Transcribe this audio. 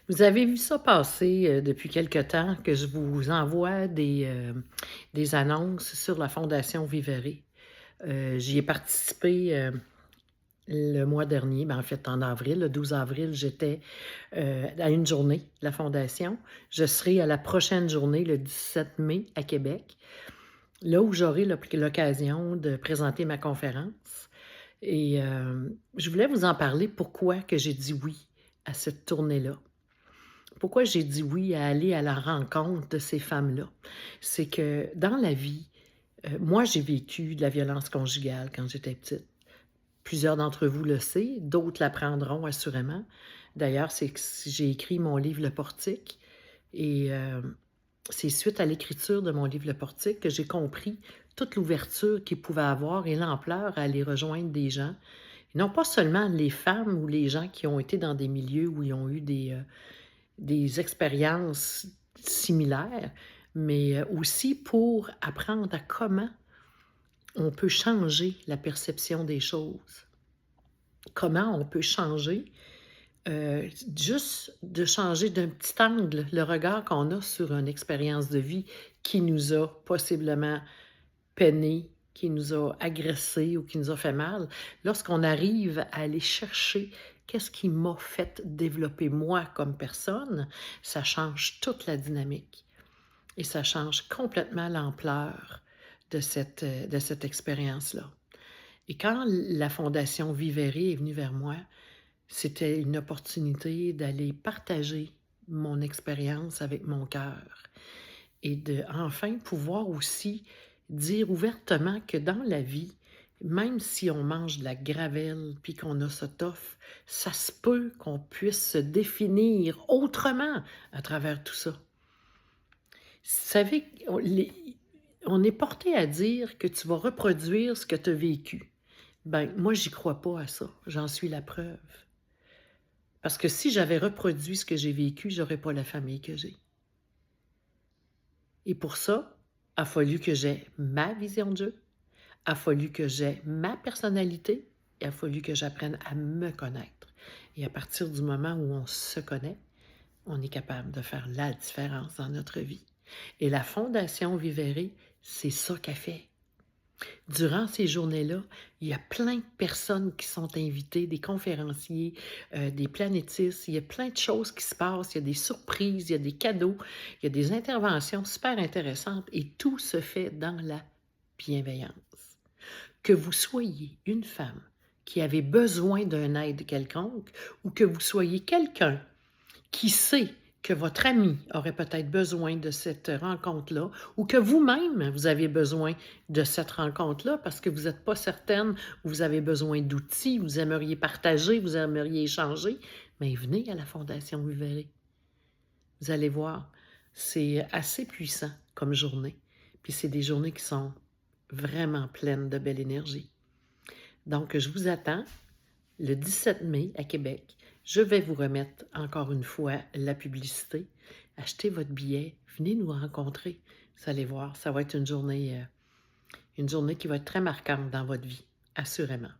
Vous avez vu ça passer, depuis quelque temps que je vous envoie des annonces sur la Fondation Vivere. J'y ai participé, le mois dernier, ben, en fait en avril, le 12 avril, j'étais, à une journée de la fondation. Je serai à la prochaine journée, le 17 mai à Québec, là où j'aurai l'occasion de présenter ma conférence et je voulais vous en parler, pourquoi que j'ai dit oui à cette tournée-là. Pourquoi j'ai dit oui à aller à la rencontre de ces femmes-là? C'est que dans la vie, moi, j'ai vécu de la violence conjugale quand j'étais petite. Plusieurs d'entre vous le savent, d'autres l'apprendront assurément. D'ailleurs, c'est que j'ai écrit mon livre Le Portique et c'est suite à l'écriture de mon livre Le Portique que j'ai compris toute l'ouverture qu'il pouvait avoir et l'ampleur à aller rejoindre des gens. Et non pas seulement les femmes ou les gens qui ont été dans des milieux où ils ont eu des expériences similaires, mais aussi pour apprendre à comment on peut changer la perception des choses. Comment on peut changer, juste de changer d'un petit angle le regard qu'on a sur une expérience de vie qui nous a possiblement peinés, qui nous a agressés ou qui nous a fait mal. Lorsqu'on arrive à aller chercher qu'est-ce qui m'a fait développer moi comme personne, ça change toute la dynamique et ça change complètement l'ampleur de cette expérience-là. Et quand la Fondation Vivere est venue vers moi, c'était une opportunité d'aller partager mon expérience avec mon cœur et de enfin pouvoir aussi dire ouvertement que dans la vie, même si on mange de la gravelle puis qu'on a ça tough, ça se peut qu'on puisse se définir autrement à travers tout ça. Vous savez, on est porté à dire que tu vas reproduire ce que tu as vécu. Ben, moi, j'y crois pas à ça. J'en suis la preuve. Parce que si j'avais reproduit ce que j'ai vécu, j'aurais pas la famille que j'ai. Et pour ça, a fallu que j'aie ma vision de Dieu, a fallu que j'aie ma personnalité, il a fallu que j'apprenne à me connaître. Et à partir du moment où on se connaît, on est capable de faire la différence dans notre vie. Et la Fondation Vivere, c'est ça qu'elle fait. Durant ces journées-là, il y a plein de personnes qui sont invitées, des conférenciers, des planétistes, il y a plein de choses qui se passent, il y a des surprises, il y a des cadeaux, il y a des interventions super intéressantes et tout se fait dans la bienveillance. Que vous soyez une femme qui avait besoin d'un aide quelconque ou que vous soyez quelqu'un qui sait que votre ami aurait peut-être besoin de cette rencontre-là ou que vous-même, vous avez besoin de cette rencontre-là parce que vous n'êtes pas certaine, vous avez besoin d'outils, vous aimeriez partager, vous aimeriez échanger, mais venez à la Fondation Vivere. Vous allez voir, c'est assez puissant comme journée. Puis c'est des journées qui sont vraiment pleines de belle énergie. Donc, je vous attends le 17 mai à Québec. Je vais vous remettre encore une fois la publicité. Achetez votre billet, venez nous rencontrer. Vous allez voir, ça va être une journée qui va être très marquante dans votre vie, assurément.